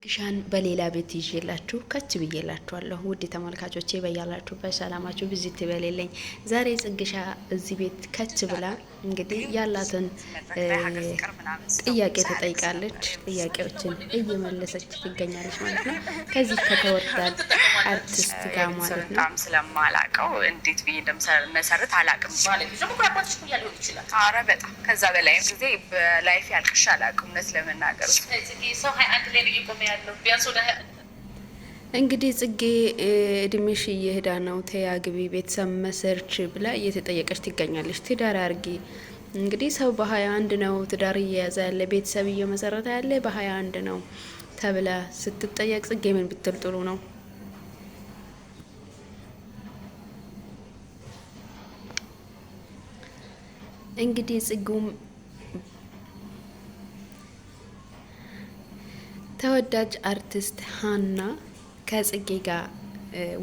ግሻን በሌላ ቤት ይዤላችሁ ከች ብዬላችኋለሁ። ውድ ተመልካቾቼ በያላችሁበት ሰላማችሁ ብዝት ይበልልኝ። ዛሬ ጽግሻ እዚህ ቤት ከች ብላ እንግዲህ ያላትን ጥያቄ ተጠይቃለች። ጥያቄዎችን እየመለሰች ትገኛለች ማለት ነው። ከዚህ ከተወዳጅ አርቲስት ጋር ማለት ነው። በጣም ስለማላቀው እንዴት ብዬ እንደምሰረት አላቅም ማለት ነው። ምክንያቱም ኩያ ሊሆን ይችላል። አረ በጣም ከዛ በላይም ጊዜ በላይፍ ያልቅሽ አላቅም እውነት ለመናገር ሰው 21 ላይ ነው እየቆመ ያለው ቢያንስ ወደ እንግዲህ ጽጌ እድሜሽ እየሄዳ ነው ተያግቢ ቤተሰብ መሰርች ብላ እየተጠየቀች ትገኛለች። ትዳር አርጊ እንግዲህ ሰው በ21 ነው ትዳር እየያዘ ያለ ቤተሰብ እየመሰረተ ያለ በ21 ነው ተብላ ስትጠየቅ ጽጌ ምን ብትል ጥሩ ነው? እንግዲህ ጽጉም ተወዳጅ አርቲስት ሀና ከጽጌ ጋር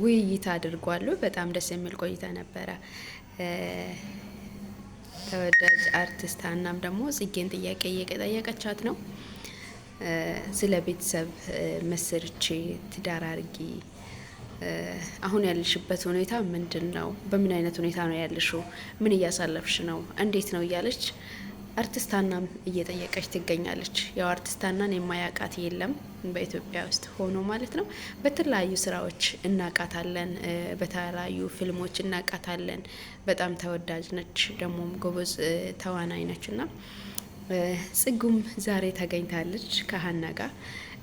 ውይይት አድርጓሉ። በጣም ደስ የሚል ቆይታ ነበረ። ተወዳጅ አርቲስት ሀናም ደግሞ ጽጌን ጥያቄ እየጠየቀቻት ነው። ስለ ቤተሰብ መስርቼ ትዳር አርጊ አሁን ያለሽበት ሁኔታ ምንድን ነው? በምን አይነት ሁኔታ ነው ያለሽው? ምን እያሳለፍሽ ነው? እንዴት ነው እያለች አርቲስት ሀናም እየጠየቀች ትገኛለች። ያው አርቲስት ሀናን የማያውቃት የለም በኢትዮጵያ ውስጥ ሆኖ ማለት ነው። በተለያዩ ስራዎች እናውቃታለን፣ በተለያዩ ፊልሞች እናውቃታለን። በጣም ተወዳጅ ነች፣ ደግሞም ጎበዝ ተዋናይ ነች እና ጽጉም ዛሬ ተገኝታለች ከሀና ጋር።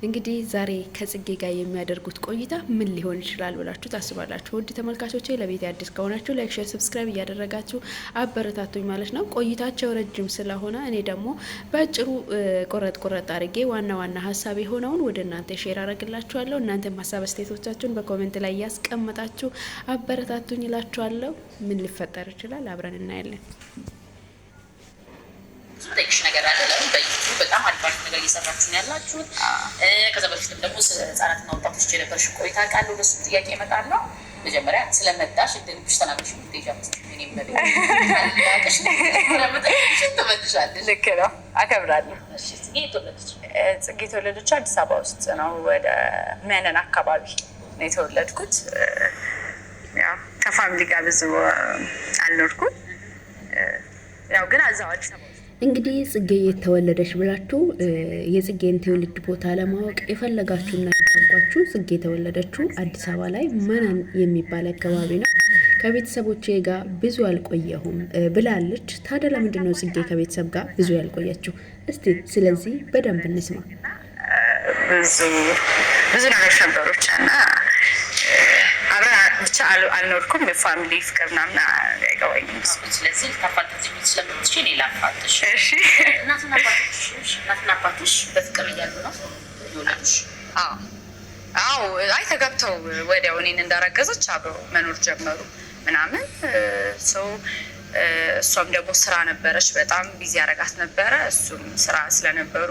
እንግዲህ ዛሬ ከጽጌ ጋር የሚያደርጉት ቆይታ ምን ሊሆን ይችላል ብላችሁ ታስባላችሁ? ውድ ተመልካቾቼ ለቤት አዲስ ከሆናችሁ ላይክ፣ ሼር፣ ሰብስክራይብ እያደረጋችሁ አበረታቱኝ ማለት ነው። ቆይታቸው ረጅም ስለሆነ እኔ ደግሞ በአጭሩ ቆረጥ አድርጌ ዋና ሀሳብ የሆነውን ወደ እናንተ ሼር አደርግላችኋለሁ። እናንተም ሀሳብ አስተያየቶቻችሁን በኮሜንት ላይ እያስቀመጣችሁ አበረታቱኝ እላችኋለሁ። ምን ሊፈጠር ይችላል አብረን እናያለን። ጠይቅሽ ነገር አለ። ለምን በዩቲዩብ በጣም አድቫንስ ነገር እየሰራችሁ ነው ያላችሁት። ከዛ በፊትም ደግሞ ህጻናትና ወጣቶች የነበረሽ ቆይታ ቃል ወደ እሱ ጥያቄ እመጣለሁ። መጀመሪያ ስለመጣሽ እንደልብሽ ተናግረሽ ምትሄጃ መስሎኝ ነው። ትመልሻለሽ። ልክ ነው፣ አከብራለሁ። ጽጌ የተወለደችው አዲስ አበባ ውስጥ ነው፣ ወደ መነን አካባቢ ነው የተወለድኩት። ያው ከፋሚሊ ጋር ብዙ አልኖርኩም። ያው ግን እዛው አዲስ አበባ እንግዲህ ጽጌ የተወለደች ብላችሁ የጽጌን ትውልድ ቦታ ለማወቅ የፈለጋችሁና ያጓጓችሁ ጽጌ የተወለደችው አዲስ አበባ ላይ መነን የሚባል አካባቢ ነው። ከቤተሰቦቼ ጋር ብዙ አልቆየሁም ብላለች። ታዲያ ለምንድን ነው ጽጌ ከቤተሰብ ጋር ብዙ ያልቆየችው? እስቲ ስለዚህ በደንብ እንስማ። ብዙ ነገሮች ነበሮች እና አብረን ብቻ አልኖርኩም። የፋሚሊ ፍቅር ምናምን አይገባኝም። ስለዚህ ታፋትሽ ስለምትችል እኔ ላፋትሽ። እሺ። እናትና አባትሽ በፍቅር እያሉ ነው የወለዱሽ? አዎ። አይ ተጋብተው ወዲያው እኔን እንዳረገዘች አብረው መኖር ጀመሩ ምናምን። ሰው እሷም ደግሞ ስራ ነበረች፣ በጣም ቢዚ ያረጋት ነበረ። እሱም ስራ ስለነበሩ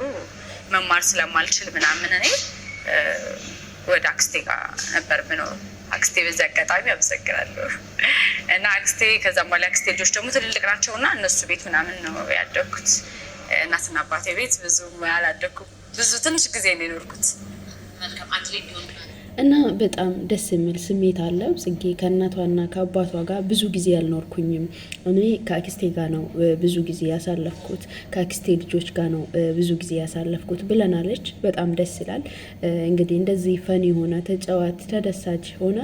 መማር ስለማልችል ምናምን እኔ ወደ አክስቴ ጋር ነበር ምኖር። አክስቴ በዚህ አጋጣሚ አመሰግናለሁ። እና አክስቴ ከዛም በኋላ አክስቴ ልጆች ደግሞ ትልልቅ ናቸው እና እነሱ ቤት ምናምን ነው ያደግኩት። እናትና አባቴ ቤት ብዙ አላደግኩም። ብዙ ትንሽ ጊዜ ነው የኖርኩት። እና በጣም ደስ የሚል ስሜት አለው። ጽጌ ከእናቷና ከአባቷ ጋር ብዙ ጊዜ አልኖርኩኝም፣ እኔ ከአክስቴ ጋር ነው ብዙ ጊዜ ያሳለፍኩት፣ ከአክስቴ ልጆች ጋር ነው ብዙ ጊዜ ያሳለፍኩት ብለናለች። በጣም ደስ ይላል። እንግዲህ እንደዚህ ፈን የሆነ ተጫዋች ተደሳች ሆነ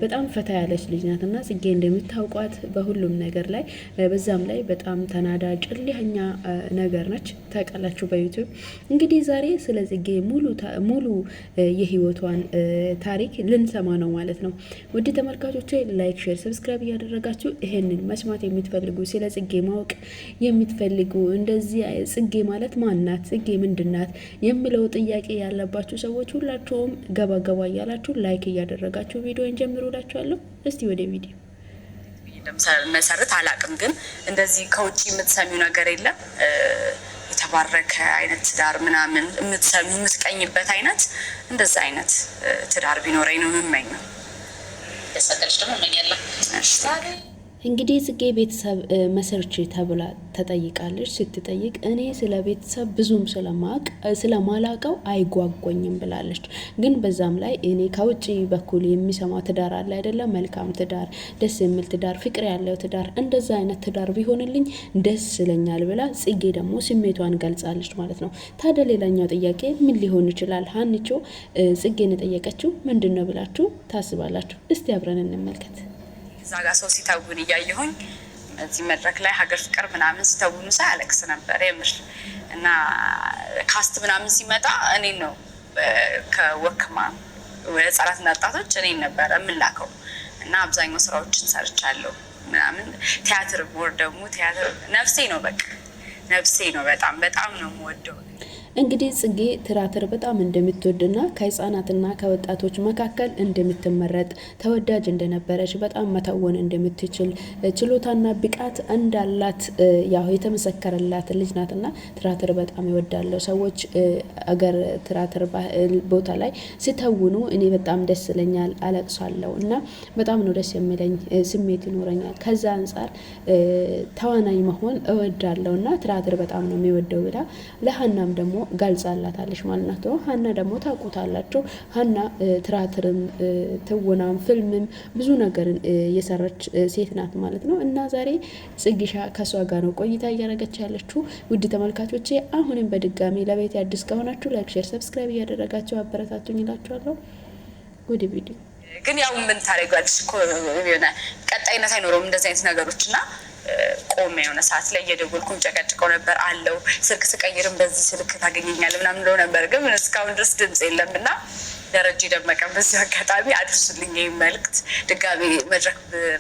በጣም ፈታ ያለች ልጅ ናት እና ጽጌ እንደምታውቋት በሁሉም ነገር ላይ በዛም ላይ በጣም ተናዳጅ እልህኛ ነገር ነች። ታውቃላችሁ በዩቲዩብ እንግዲህ ዛሬ ስለ ጽጌ ሙሉ የህይወቷን ታሪክ ልንሰማ ነው ማለት ነው። ውድ ተመልካቾቼ ላይክ፣ ሼር፣ ሰብስክራይብ እያደረጋችሁ ይሄንን መስማት የምትፈልጉ ስለ ጽጌ ማወቅ የምትፈልጉ እንደዚህ ጽጌ ማለት ማናት፣ ጽጌ ምንድናት የሚለው ጥያቄ ያለባችሁ ሰዎች ሁላችሁም ገባ እያላችሁ ላይክ እያደረጋችሁ ቪዲዮን ጀምሩላችኋለሁ። እስቲ ወደ ቪዲዮ መሰረት አላቅም፣ ግን እንደዚህ ከውጭ የምትሰሚው ነገር የለም የተባረከ አይነት ትዳር ምናምን የምትቀኝበት አይነት እንደዛ አይነት ትዳር ቢኖረኝ ነው የምመኘው። ደሳደርሽ ደግሞ እመኛለሁ። እንግዲህ ጽጌ ቤተሰብ መሰርች ተብላ ተጠይቃለች። ስትጠይቅ እኔ ስለ ቤተሰብ ብዙም ስለማላቀው አይጓጓኝም ብላለች። ግን በዛም ላይ እኔ ከውጭ በኩል የሚሰማው ትዳር አለ አይደለም፣ መልካም ትዳር፣ ደስ የሚል ትዳር፣ ፍቅር ያለው ትዳር፣ እንደዛ አይነት ትዳር ቢሆንልኝ ደስ ይለኛል ብላ ጽጌ ደግሞ ስሜቷን ገልጻለች ማለት ነው። ታዲያ ሌላኛው ጥያቄ ምን ሊሆን ይችላል? ሀንቾ ጽጌን የጠየቀችው ምንድን ነው ብላችሁ ታስባላችሁ? እስቲ አብረን እንመልከት። እዛ ጋር ሰው ሲተውን እያየሁኝ እዚህ መድረክ ላይ ሀገር ፍቅር ምናምን ሲተውኑ ሳይ አለቅስ ነበር የምር። እና ካስት ምናምን ሲመጣ እኔን ነው ከወክማ ህጻናትና ወጣቶች እኔን ነበረ የምላከው። እና አብዛኛው ስራዎችን ሰርቻለሁ ምናምን። ቲያትር ቦር ደግሞ ቲያትር ነፍሴ ነው፣ በቃ ነፍሴ ነው። በጣም በጣም ነው የምወደው። እንግዲህ ጽጌ ትያትር በጣም እንደምትወድና ከህፃናትና ከወጣቶች መካከል እንደምትመረጥ ተወዳጅ እንደነበረች በጣም መተወን እንደምትችል ችሎታና ብቃት እንዳላት ያው የተመሰከረላት ልጅ ናትና ትያትር በጣም ይወዳለው። ሰዎች አገር ትያትር ቦታ ላይ ሲተውኑ እኔ በጣም ደስ ይለኛል፣ አለቅሳለሁ እና በጣም ነው ደስ የሚለኝ፣ ስሜት ይኖረኛል። ከዛ አንጻር ተዋናይ መሆን እወዳለሁና ትያትር በጣም ነው የሚወደው ብላ ለሀናም ደግሞ ገልጻላታለች ማለት ነው። ሀና ደግሞ ታውቁታላችሁ። ሀና ትያትርም ትወናም ፊልምም ብዙ ነገርን የሰራች ሴት ናት ማለት ነው። እና ዛሬ ጽጌሻ ከሷ ጋር ነው ቆይታ እያደረገች ያለችው። ውድ ተመልካቾቼ አሁንም በድጋሚ ለቤት አዲስ ከሆናችሁ ላይክ፣ ሼር፣ ሰብስክራይብ እያደረጋችሁ አበረታቱኝ እላችኋለሁ። ወደ ቪዲዮ ግን ያው ምን ታደርጊያለሽ እኮ የሆነ ቀጣይነት አይኖረውም እንደዚህ አይነት ነገሮች እና ቆሜ የሆነ ሰዓት ላይ እየደወልኩኝ ጨቀጭቀው ነበር አለው። ስልክ ስቀይርም በዚህ ስልክ ታገኘኛለህ ምናምን ብለው ነበር፣ ግን እስካሁን ድረስ ድምጽ የለም። እና ደረጀ ደመቀን በዚህ አጋጣሚ አድርሱልኝ ይህ መልዕክት። ድጋሚ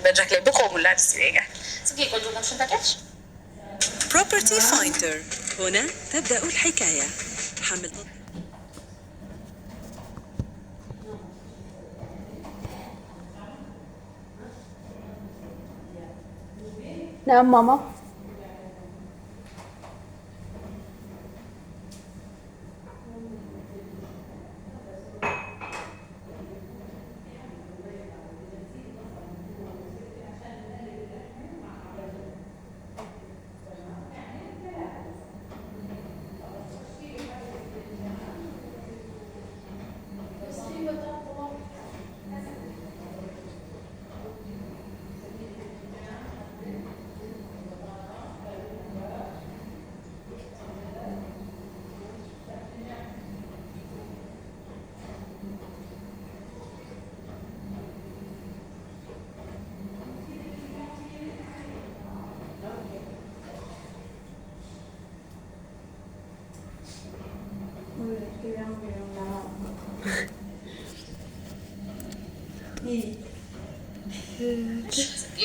መድረክ ላይ ብቆሙላ ደስ ይለኛል። ጽጌ ቆንጆ ናሽን ታውቂያለሽ? Property Finder هنا تبدأ الحكاية. حمل نعم ماما.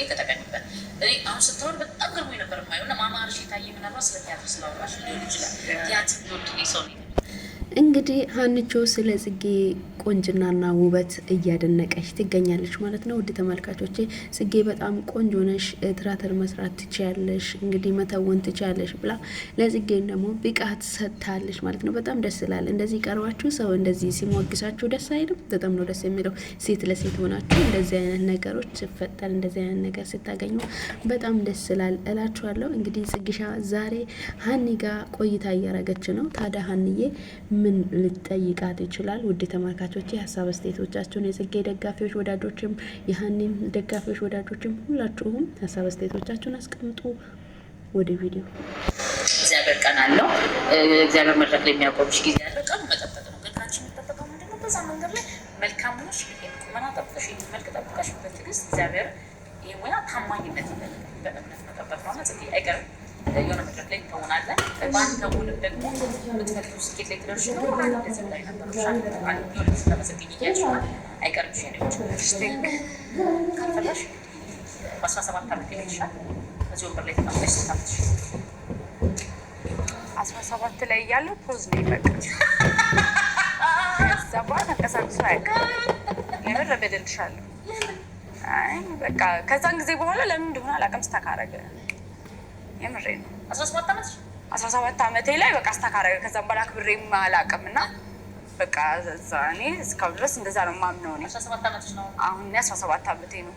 ከተቀኝበት እኔ አሁን ስትወር በጣም ገርሞኝ ነበር የማየው እና ማማርሽ የታየ ምናልባት ስለ ቲያትር ስላወራሽ ሊሆን ይችላል። ቲያትር ሊወድ ሰው ነው። እንግዲህ ሀንቾ ስለ ጽጌ ቆንጅናና ውበት እያደነቀች ትገኛለች ማለት ነው። ውድ ተመልካቾቼ ጽጌ በጣም ቆንጆ ነሽ፣ ትያትር መስራት ትችያለሽ፣ እንግዲህ መተወን ትችያለሽ ብላ ለጽጌ ደግሞ ብቃት ሰጥታለች ማለት ነው። በጣም ደስ ይላል። እንደዚህ ቀርባችሁ ሰው እንደዚህ ሲሞግሳችሁ ደስ አይልም? በጣም ነው ደስ የሚለው። ሴት ለሴት ሆናችሁ እንደዚህ አይነት ነገሮች ሲፈጠር እንደዚህ አይነት ነገር ስታገኙ በጣም ደስ ይላል እላችኋለሁ። እንግዲህ ጽጌሻ ዛሬ ሀኒ ጋር ቆይታ እያረገች ነው። ታዲያ ሀኒዬ ምን ልጠይቃት ይችላል? ውድ ተመልካቾቼ ሀሳብ አስተያየቶቻችሁን የጽጌ ደጋፊዎች ወዳጆችም የሀኒም ደጋፊዎች ወዳጆችም ሁላችሁም ሀሳብ አስተያየቶቻችሁን አስቀምጡ። ወደ ቪዲዮ። እግዚአብሔር ቀን አለው። እግዚአብሔር መድረክ ላይ የሚያቆምሽ ጊዜ ያለው ቀኑ መጠበቅ ነው። ግን ካንቺ የሚጠበቀው ምንድነው? በዛ መንገድ ላይ መልካም ሆነሽ ቁመና ጠብቀሽ መልክ ጠብቀሽ በትዕግስት እግዚአብሔር ይህ ሙያ ታማኝነት ይፈልጋል። በእምነት መጠበቅ ነው። ጽጌ አይቀርም የሆነ መድረክ ላይ ትሆናለን። በአንተ ውልም ደግሞ የምትፈልጊው ስኬት ላይ ትደርሽ ነው። እንደዚህ ላይ ነበሩሻል ሆነ ስለመዘግኝ እያልሽና አይቀርም ሸኔዎች ካልፈለሽ በ17 ዓመት ይልሻል። በዚህ ወንበር ላይ ተቀምጠሽ ስታፍትሽ 17 ላይ እያለሁ ፖዝ ነው ይበቅ ሰባ ተንቀሳቅሶ አያውቅም። የምር በደልሻለሁ። አይ በቃ ከዛን ጊዜ በኋላ ለምን እንደሆነ አላውቅም ስታካረገ የምሬ ነው። 17 ዓመቴ ላይ በቃ አስተካረገ። ከዛም በኋላ ክብሬም አላውቅም እና በቃ እኔ እስካሁን ድረስ እንደዛ ነው የማምነው። እኔ 17 ዓመትሽ ነው? አሁን 17 ዓመቴ ነው።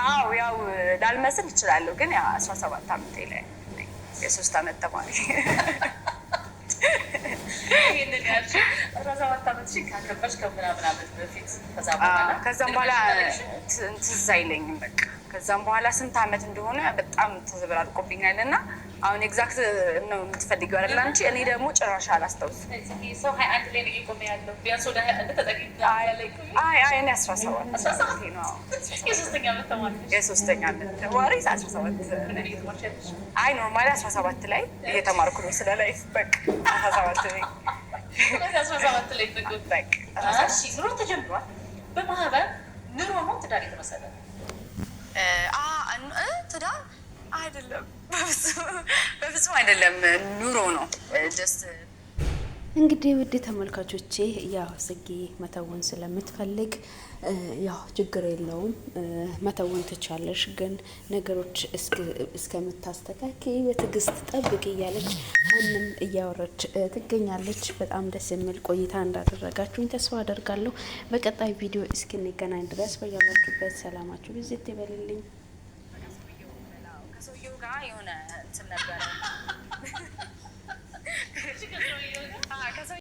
አዎ ያው ላልመስል እችላለሁ፣ ግን ያው 17 ዓመቴ ላይ የ3 ዓመት ተማሪ ይሄንን ያልሽ 17 ዓመትሽን ካከበርሽ ከምናምን ዓመት በፊት ከዛም በኋላ ትዝ አይለኝም በቃ። ከዛም በኋላ ስንት ዓመት እንደሆነ በጣም ተዘበራርቆብኛል እና አሁን ኤግዛክት ነው የምትፈልጊው አይደል አንቺ? እኔ ደግሞ ጭራሽ አላስታውስም። ሰው 21 ላይ ነው የቆመ ያለው ቢያንስ ወደ 21 ተጠቅኝ። አይ እኔ 17 ነው የሶስተኛ ዓመት ተማሪ 17 አይ ኖርማሊ 17 ላይ እየተማርኩ ነው ስለ ላይፍ በቃ 17 ላይ 17 ላይ በቃ እሺ። ኑሮ ተጀምሯል። በማህበር ኑሮ ነው ትዳር የተመሰረተ ትዳር አይደለም፣ በፍጹም አይደለም። ኑሮ ነው ጀስት። እንግዲህ ውድ ተመልካቾቼ ያው ጽጌ መተወን ስለምትፈልግ ያው ችግር የለውም መተወን ትቻለሽ፣ ግን ነገሮች እስከምታስተካክይ በትዕግስት ጠብቂ እያለች አሁንም እያወረች ትገኛለች። በጣም ደስ የሚል ቆይታ እንዳደረጋችሁኝ ተስፋ አደርጋለሁ። በቀጣይ ቪዲዮ እስክንገናኝ ድረስ በያላችሁበት ሰላማችሁ ብዝት ይበልልኝ። ከሰውየው ጋር የሆነ እንትን ነበረ